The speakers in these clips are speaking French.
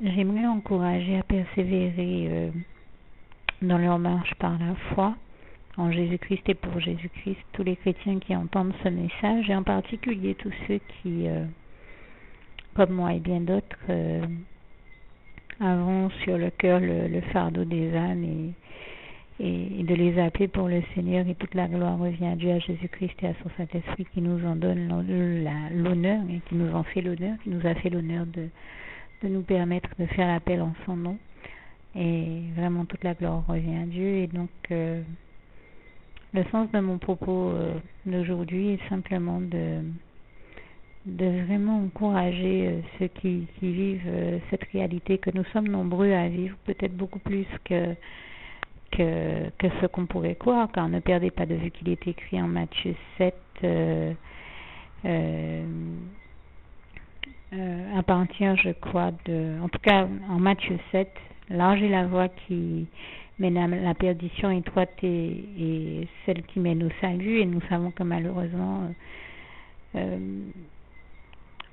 J'aimerais encourager à persévérer dans leur marche par la foi en Jésus-Christ et pour Jésus-Christ, tous les chrétiens qui entendent ce message, et en particulier tous ceux qui, comme moi et bien d'autres, avons sur le cœur le fardeau des ânes et de les appeler pour le Seigneur, et toute la gloire revient à Dieu, à Jésus-Christ et à son Saint-Esprit qui nous en donne l'honneur et qui nous en fait l'honneur, qui nous a fait l'honneur de nous permettre de faire l'appel en son nom. Et vraiment toute la gloire revient à Dieu. Et donc le sens de mon propos d'aujourd'hui est simplement de vraiment encourager ceux qui vivent cette réalité que nous sommes nombreux à vivre, peut-être beaucoup plus que ce qu'on pourrait croire, car ne perdez pas de vue qu'il est écrit en Matthieu 7 à partir, je crois, en tout cas en Matthieu 7, large est la voie qui mène à la perdition, étroite et celle qui mène au salut, et nous savons que malheureusement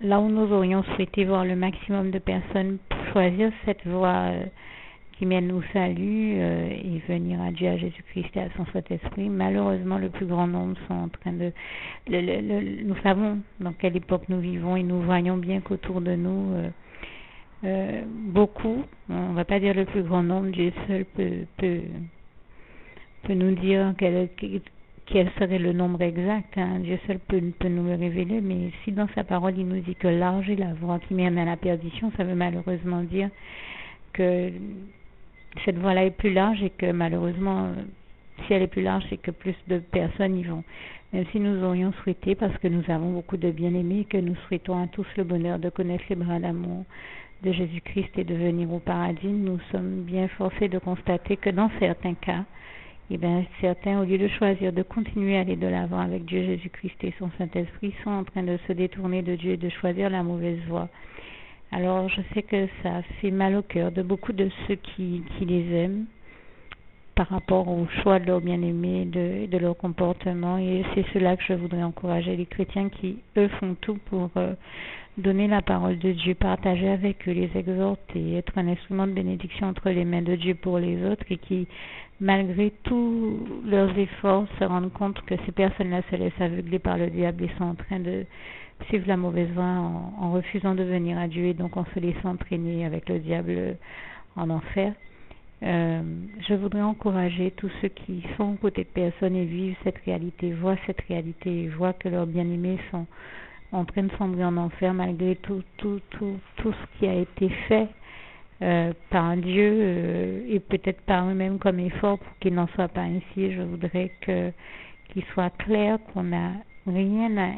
là où nous aurions souhaité voir le maximum de personnes choisir cette voie qui mène au salut et venir à Dieu, à Jésus-Christ et à son Saint-Esprit, malheureusement le plus grand nombre sont en train de... nous savons dans quelle époque nous vivons et nous voyons bien qu'autour de nous, beaucoup, on ne va pas dire le plus grand nombre, Dieu seul peut nous dire quel serait le nombre exact, hein. Dieu seul peut nous le révéler, mais si dans sa parole il nous dit que large est la voie qui mène à la perdition, ça veut malheureusement dire que cette voie-là est plus large et que malheureusement, si elle est plus large, c'est que plus de personnes y vont. Même si nous aurions souhaité, parce que nous avons beaucoup de bien-aimés, que nous souhaitons à tous le bonheur de connaître les bras d'amour de Jésus-Christ et de venir au paradis, nous sommes bien forcés de constater que dans certains cas, certains, au lieu de choisir de continuer à aller de l'avant avec Dieu, Jésus-Christ et son Saint-Esprit, sont en train de se détourner de Dieu et de choisir la mauvaise voie. Alors, je sais que ça fait mal au cœur de beaucoup de ceux qui les aiment par rapport au choix de leurs bien-aimés, de leur comportement. Et c'est cela que je voudrais encourager les chrétiens qui, eux, font tout pour donner la parole de Dieu, partager avec eux, les exhorter, être un instrument de bénédiction entre les mains de Dieu pour les autres, et qui, malgré tous leurs efforts, se rendent compte que ces personnes-là se laissent aveugler par le diable et sont en train de suivre la mauvaise voie en refusant de venir à Dieu et donc en se laissant entraîner avec le diable en enfer. Je voudrais encourager tous ceux qui sont aux côtés de personnes et vivent cette réalité, voient cette réalité, voient que leurs bien-aimés sont en train de sombrer en enfer malgré tout ce qui a été fait par Dieu et peut-être par eux-mêmes comme effort pour qu'il n'en soit pas ainsi. Je voudrais qu'il soit clair qu'on n'a rien à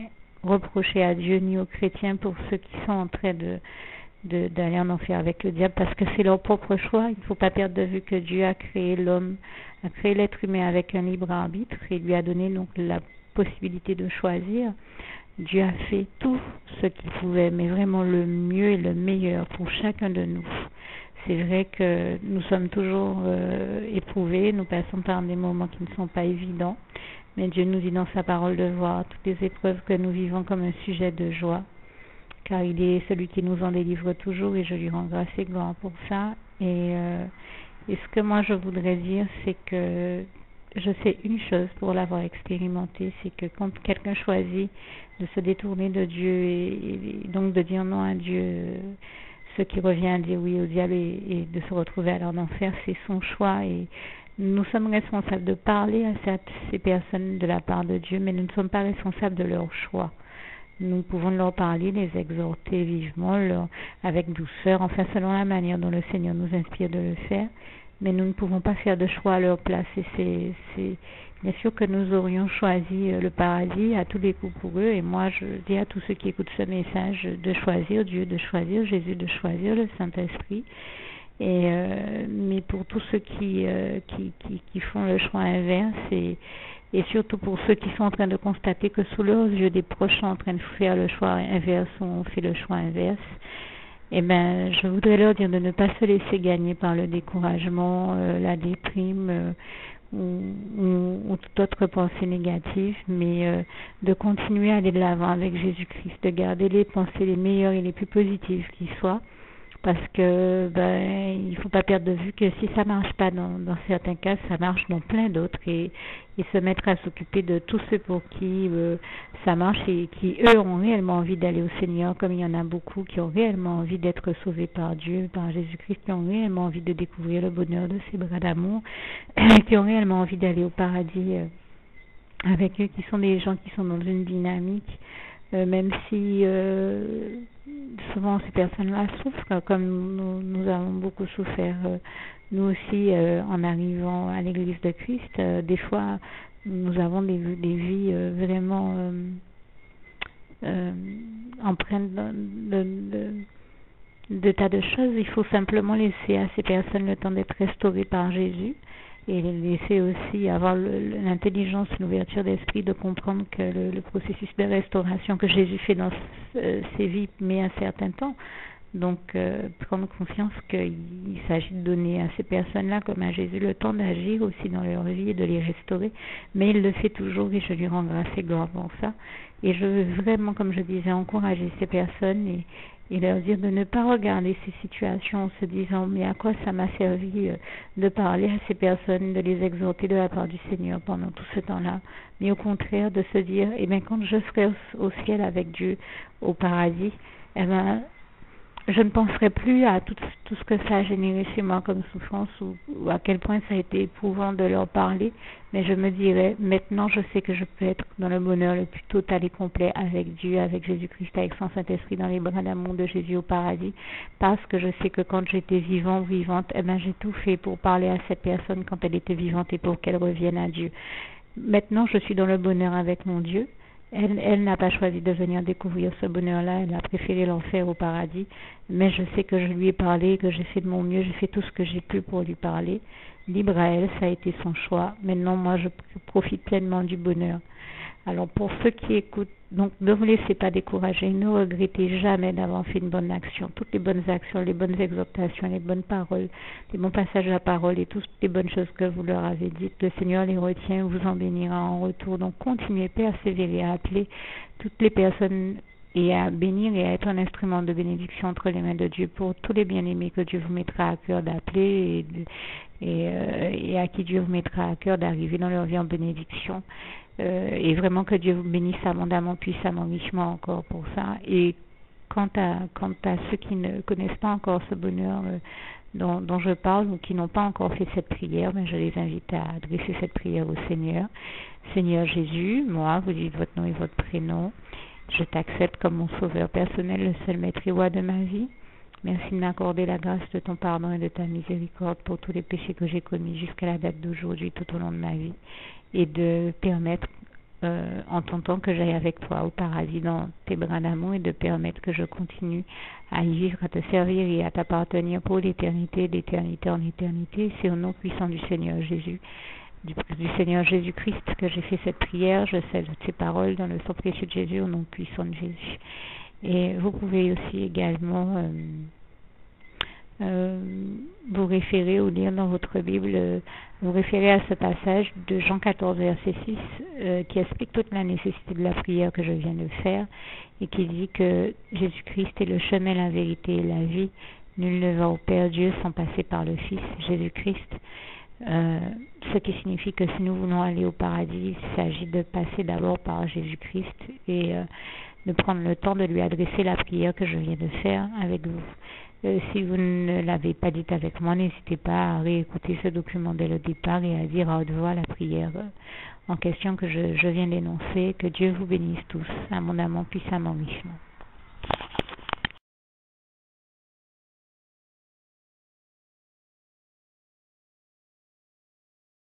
reprocher à Dieu ni aux chrétiens pour ceux qui sont en train d'aller en enfer avec le diable, parce que c'est leur propre choix. Il ne faut pas perdre de vue que Dieu a créé l'homme, a créé l'être humain avec un libre arbitre et lui a donné donc la possibilité de choisir. Dieu a fait tout ce qu'il pouvait, mais vraiment le mieux et le meilleur pour chacun de nous. C'est vrai que nous sommes toujours éprouvés, nous passons par des moments qui ne sont pas évidents, mais Dieu nous dit dans sa parole de voir toutes les épreuves que nous vivons comme un sujet de joie, car il est celui qui nous en délivre toujours, et je lui rends grâce et gloire pour ça. Et ce que moi je voudrais dire, c'est que je sais une chose pour l'avoir expérimenté, c'est que quand quelqu'un choisit de se détourner de Dieu et donc de dire non à Dieu, ce qui revient à dire oui au diable et de se retrouver alors en enfer, c'est son choix, et nous sommes responsables de parler à ces personnes de la part de Dieu, mais nous ne sommes pas responsables de leur choix. Nous pouvons leur parler, les exhorter vivement, avec douceur, enfin selon la manière dont le Seigneur nous inspire de le faire, mais nous ne pouvons pas faire de choix à leur place. Et c'est bien sûr que nous aurions choisi le paradis à tous les coups pour eux, et moi je dis à tous ceux qui écoutent ce message de choisir Dieu, de choisir Jésus, de choisir le Saint-Esprit. Mais pour tous ceux qui font le choix inverse, et surtout pour ceux qui sont en train de constater que sous leurs yeux des proches sont en train de faire le choix inverse ou ont fait le choix inverse, je voudrais leur dire de ne pas se laisser gagner par le découragement, la déprime ou toute autre pensée négative, mais de continuer à aller de l'avant avec Jésus-Christ, de garder les pensées les meilleures et les plus positives qui soient, parce que il faut pas perdre de vue que si ça marche pas dans certains cas, ça marche dans plein d'autres, et se mettre à s'occuper de tous ceux pour qui ça marche et qui eux ont réellement envie d'aller au Seigneur, comme il y en a beaucoup qui ont réellement envie d'être sauvés par Dieu, par Jésus-Christ, qui ont réellement envie de découvrir le bonheur de ses bras d'amour, qui ont réellement envie d'aller au paradis avec eux, qui sont des gens qui sont dans une dynamique, même si souvent ces personnes-là souffrent, comme nous avons beaucoup souffert, nous aussi, en arrivant à l'Église de Christ. Des fois, nous avons des vies vraiment empreintes de tas de choses. Il faut simplement laisser à ces personnes le temps d'être restaurées par Jésus, et les laisser aussi avoir l'intelligence, l'ouverture d'esprit de comprendre que le processus de restauration que Jésus fait dans ses vies met un certain temps. Donc, prendre conscience qu'il s'agit de donner à ces personnes-là, comme à Jésus, le temps d'agir aussi dans leur vie et de les restaurer. Mais il le fait toujours, et je lui rends grâce et gloire pour ça. Et je veux vraiment, comme je disais, encourager ces personnes et leur dire de ne pas regarder ces situations en se disant mais à quoi ça m'a servi de parler à ces personnes, de les exhorter de la part du Seigneur pendant tout ce temps-là, mais au contraire de se dire quand je serai au ciel avec Dieu, au paradis, je ne penserai plus à tout ce que ça a généré chez moi comme souffrance, ou à quel point ça a été éprouvant de leur parler, mais je me dirais, maintenant je sais que je peux être dans le bonheur le plus total et complet avec Dieu, avec Jésus-Christ, avec son Saint-Esprit, dans les bras d'amour de Jésus au paradis, parce que je sais que quand j'étais vivante, j'ai tout fait pour parler à cette personne quand elle était vivante et pour qu'elle revienne à Dieu. Maintenant je suis dans le bonheur avec mon Dieu. Elle n'a pas choisi de venir découvrir ce bonheur-là, elle a préféré l'enfer au paradis, mais je sais que je lui ai parlé, que j'ai fait de mon mieux, j'ai fait tout ce que j'ai pu pour lui parler. Libre à elle, ça a été son choix. Maintenant, moi, je profite pleinement du bonheur. Alors, pour ceux qui écoutent, donc ne vous laissez pas décourager, ne regrettez jamais d'avoir fait une bonne action. Toutes les bonnes actions, les bonnes exhortations, les bonnes paroles, les bons passages à parole et toutes les bonnes choses que vous leur avez dites, le Seigneur les retient, vous en bénira en retour. Donc, continuez, persévérer, à appeler toutes les personnes et à bénir et à être un instrument de bénédiction entre les mains de Dieu pour tous les bien-aimés que Dieu vous mettra à cœur d'appeler et à qui Dieu vous mettra à cœur d'arriver dans leur vie en bénédiction. Et vraiment que Dieu vous bénisse abondamment, puissamment, richement encore pour ça. Et quant à ceux qui ne connaissent pas encore ce bonheur dont je parle, ou qui n'ont pas encore fait cette prière, je les invite à adresser cette prière au Seigneur. Seigneur Jésus, moi, vous dites votre nom et votre prénom, je t'accepte comme mon sauveur personnel, le seul maître et roi de ma vie. Merci de m'accorder la grâce de ton pardon et de ta miséricorde pour tous les péchés que j'ai commis jusqu'à la date d'aujourd'hui, tout au long de ma vie, et de permettre en ton temps que j'aille avec toi au paradis dans tes bras d'amour, et de permettre que je continue à y vivre, à te servir et à t'appartenir pour l'éternité, d'éternité en éternité. C'est au nom puissant du Seigneur Jésus, du Seigneur Jésus-Christ que j'ai fait cette prière. Je cède ces paroles dans le sang précieux de Jésus, au nom puissant de Jésus. Et vous pouvez aussi également vous référer ou lire dans votre Bible, vous référer à ce passage de Jean 14, verset 6, qui explique toute la nécessité de la prière que je viens de faire, et qui dit que Jésus-Christ est le chemin, la vérité et la vie. Nul ne va au Père Dieu sans passer par le Fils, Jésus-Christ. Ce qui signifie que si nous voulons aller au paradis, il s'agit de passer d'abord par Jésus-Christ et de prendre le temps de lui adresser la prière que je viens de faire avec vous. Si vous ne l'avez pas dit avec moi, n'hésitez pas à réécouter ce document dès le départ et à dire à haute voix la prière en question que je viens d'énoncer. Que Dieu vous bénisse tous, abondamment, puissamment, richement.